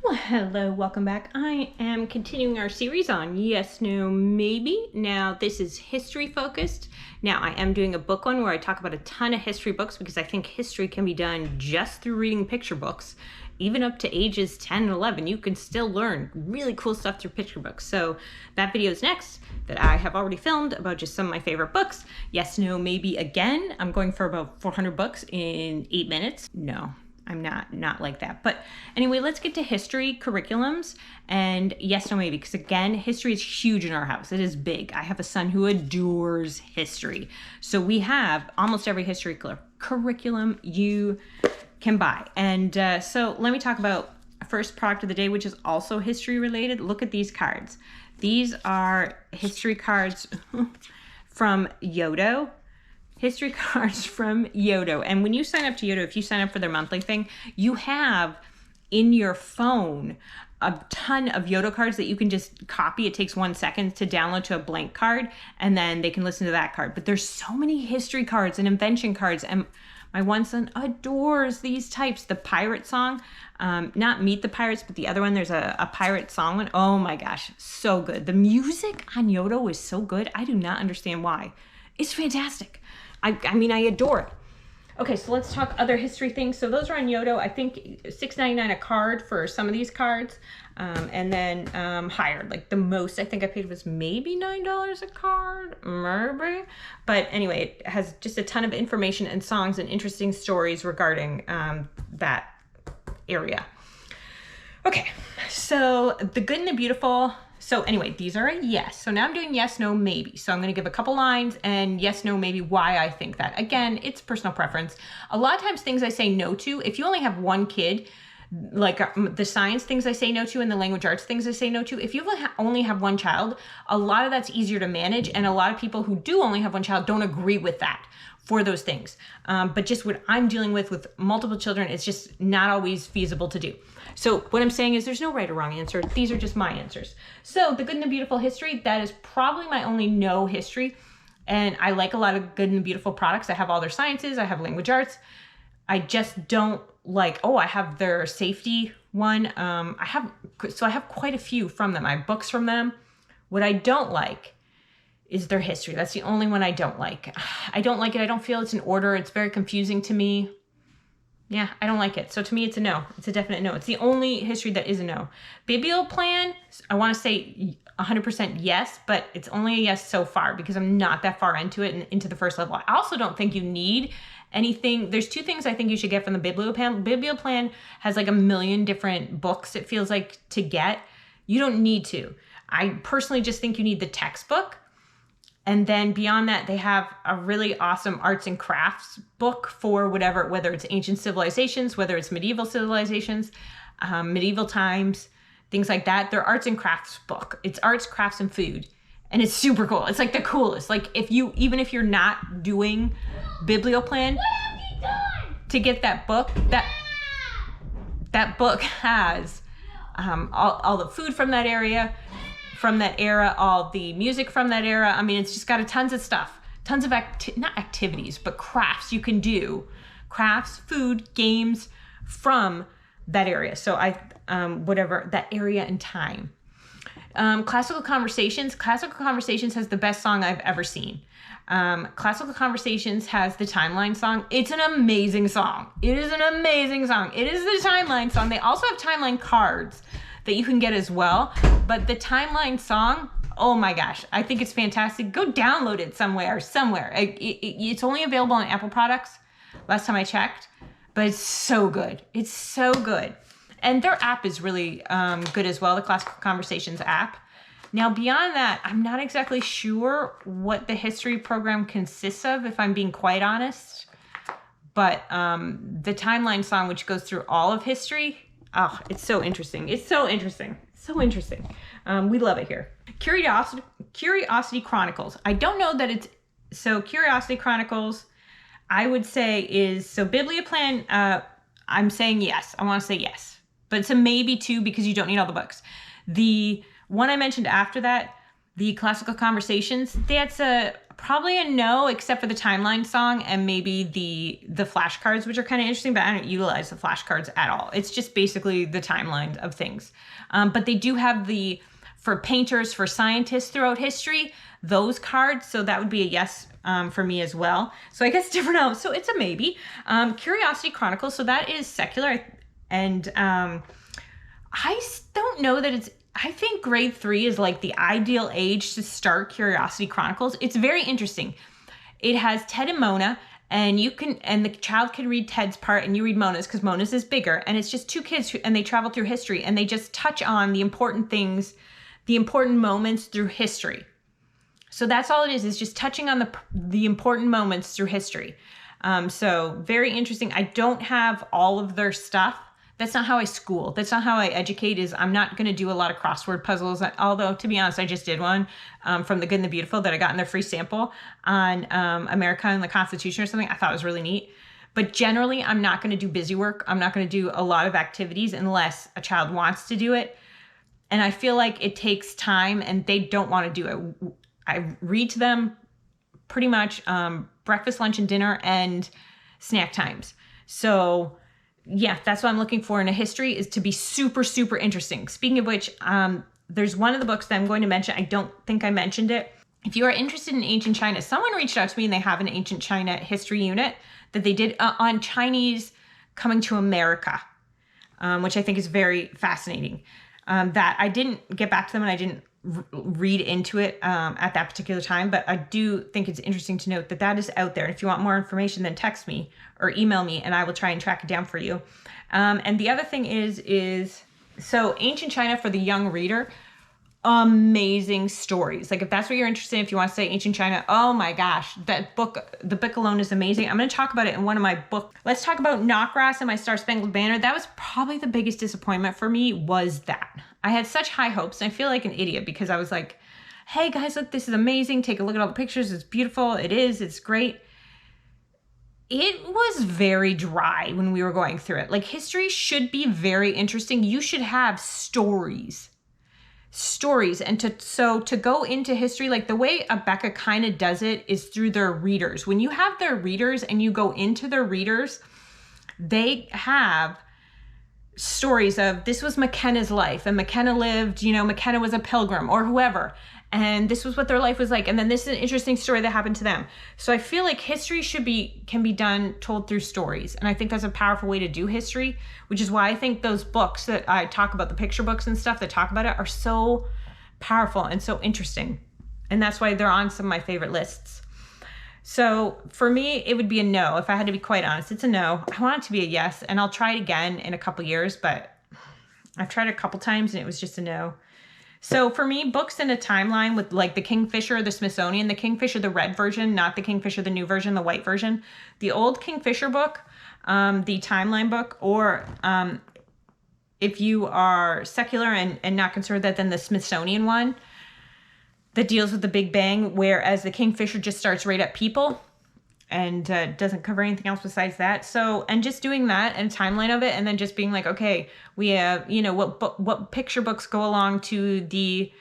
Well, hello, welcome back. I am continuing our series on yes, no, maybe. Now, this is history focused. Now, I am doing a book one where I talk about a ton of history books because I think history can be done just through reading picture books. Even up to ages 10 and 11, you can still learn really cool stuff through picture books. So that video is next that I have already filmed about just some of my favorite books. Yes, no, maybe again. I'm going for about 400 books in 8 minutes. No. I'm not like that. But anyway, let's get to history curriculums and yes, no, maybe. Because again, history is huge in our house. It is big. I have a son who adores history. So we have almost every history curriculum you can buy. And so let me talk about first product of the day, which is also history related. Look at these cards. These are history cards from Yoto. History cards from Yoto. And when you sign up to Yoto, if you sign up for their monthly thing, you have in your phone a ton of Yoto cards that you can just copy. It takes 1 second to download to a blank card, and then they can listen to that card. But there's so many history cards and invention cards, and my one son adores these types. The pirate song, not Meet the Pirates, but the other one, there's a pirate song one. Oh my gosh, so good. The music on Yoto is so good. I do not understand why. It's fantastic. I mean, I adore it. Okay, so let's talk other history things. So those are on Yoto. I think $6.99 a card for some of these cards. And then higher, like the most I think I paid was maybe $9 a card, maybe. But anyway, it has just a ton of information and songs and interesting stories regarding that area. Okay, so The Good and the Beautiful. So anyway, these are a yes. So now I'm doing yes, no, maybe. So I'm going to give a couple lines and yes, no, maybe why I think that. Again, it's personal preference. A lot of times things I say no to, if you only have one kid, like the science things I say no to and the language arts things I say no to, if you only have one child, a lot of that's easier to manage. And a lot of people who do only have one child don't agree with that for those things. But just what I'm dealing with multiple children, it's just not always feasible to do. So what I'm saying is there's no right or wrong answer. These are just my answers. So The Good and the Beautiful history, that is probably my only no history. And I like a lot of Good and the Beautiful products. I have all their sciences. I have language arts. I just don't like, I have their safety one. I have quite a few from them. I have books from them. What I don't like is their history. That's the only one I don't like. I don't like it. I don't feel it's in order. It's very confusing to me. Yeah, I don't like it. So to me, it's a no. It's a definite no. It's the only history that is a no. BiblioPlan, I want to say 100% yes, but it's only a yes so far because I'm not that far into it and into the first level. I also don't think you need anything. There's two things I think you should get from the BiblioPlan. BiblioPlan has like a million different books, it feels like, to get. You don't need to. I personally just think you need the textbook. And then beyond that, they have a really awesome arts and crafts book for whether it's ancient civilizations, whether it's medieval civilizations, medieval times, things like that. Their arts and crafts book. It's arts, crafts, and food. And it's super cool. It's like the coolest. Like even if you're not doing BiblioPlan, to get that book, that book has all the food from that area, from that era, all the music from that era. I mean, it's just got tons of stuff, tons of not activities, but crafts you can do, crafts, food, games from that area. So whatever that area and time. Classical Conversations has the best song I've ever seen. Classical Conversations has the Timeline song. It's an amazing song. It is an amazing song. It is the Timeline song. They also have Timeline cards that you can get as well. But the Timeline song, oh my gosh, I think it's fantastic. Go download it somewhere. It's only available on Apple products, last time I checked, but it's so good. It's so good. And their app is really good as well, the Classical Conversations app. Now, beyond that, I'm not exactly sure what the history program consists of, if I'm being quite honest. But the Timeline song, which goes through all of history, oh, it's so interesting. It's so interesting. So interesting. We love it here. Curiosity Chronicles. I don't know that it's... So Curiosity Chronicles, I would say is... So BiblioPlan, I'm saying yes. I want to say yes. But it's a maybe too because you don't need all the books. The one I mentioned after that, the Classical Conversations, that's Probably a no, except for the timeline song and maybe the flashcards, which are kind of interesting, but I don't utilize the flashcards at all. It's just basically the timeline of things. But they do have for painters, for scientists throughout history, those cards. So that would be a yes for me as well. So I guess different else. So it's a maybe. Curiosity Chronicles. So that is secular. And I don't know that it's, I think grade 3 is like the ideal age to start Curiosity Chronicles. It's very interesting. It has Ted and Mona, and the child can read Ted's part and you read Mona's because Mona's is bigger. And it's just 2 kids and they travel through history and they just touch on the important things, the important moments through history. So that's all it is just touching on the important moments through history. So very interesting. I don't have all of their stuff. That's not how I school. That's not how I educate. I'm not going to do a lot of crossword puzzles. Although, to be honest, I just did one from The Good and the Beautiful that I got in their free sample on America and the Constitution or something. I thought it was really neat. But generally, I'm not going to do busy work. I'm not going to do a lot of activities unless a child wants to do it. And I feel like it takes time and they don't want to do it. I read to them pretty much breakfast, lunch, and dinner and snack times. So yeah, that's what I'm looking for in a history, is to be super, super interesting. Speaking of which, there's one of the books that I'm going to mention. I don't think I mentioned it. If you are interested in ancient China, someone reached out to me and they have an ancient China history unit that they did on Chinese coming to America, which I think is very fascinating. That I didn't get back to them and I didn't read into it at that particular time, but I do think it's interesting to note that that is out there. And if you want more information, then text me or email me and I will try and track it down for you. And the other thing is so ancient China for the young reader, amazing stories. Like if that's what you're interested in, if you want to say ancient China, oh my gosh, that book, the book alone is amazing. I'm going to talk about it in one of my books. Let's talk about Notgrass and My Star Spangled Banner. That was probably the biggest disappointment for me, was that I had such high hopes. And I feel like an idiot because I was like, hey guys, look, this is amazing. Take a look at all the pictures. It's beautiful. It's great. It was very dry when we were going through it. Like history should be very interesting. You should have stories. And to go into history, like the way Abeka kind of does it is through their readers. When you have their readers and you go into their readers, they have stories of this was McKenna's life and McKenna lived, McKenna was a pilgrim or whoever. And this was what their life was like. And then this is an interesting story that happened to them. So I feel like history can be told through stories. And I think that's a powerful way to do history, which is why I think those books that I talk about, the picture books and stuff that talk about it, are so powerful and so interesting. And that's why they're on some of my favorite lists. So for me, it would be a no. If I had to be quite honest, it's a no. I want it to be a yes. And I'll try it again in a couple years, but I've tried it a couple times and it was just a no. So for me, books in a timeline with like the Kingfisher, the Smithsonian, the Kingfisher, the red version, not the Kingfisher, the new version, the white version, the old Kingfisher book, the timeline book, or if you are secular and not concerned with that, then the Smithsonian one that deals with the Big Bang, whereas the Kingfisher just starts right at people and doesn't cover anything else besides that. So, and just doing that and timeline of it, and then just being like, okay, we have, what picture books go along to the,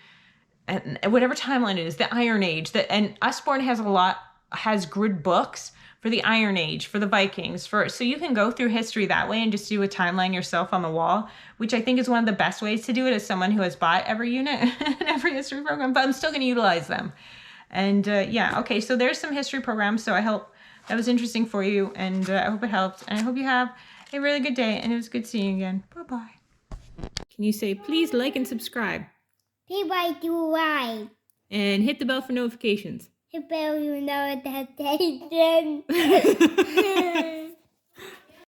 whatever timeline it is, the Iron Age, and Usborne has grid books for the Iron Age, for the Vikings, so you can go through history that way and just do a timeline yourself on the wall, which I think is one of the best ways to do it as someone who has bought every unit and every history program, but I'm still going to utilize them. And okay, so there's some history programs, so I hope that was interesting for you, and I hope it helped, and I hope you have a really good day, and it was good seeing you again. Bye-bye. Can you say, please like and subscribe? Please like you right. And hit the bell for notifications. Hit the bell for notifications.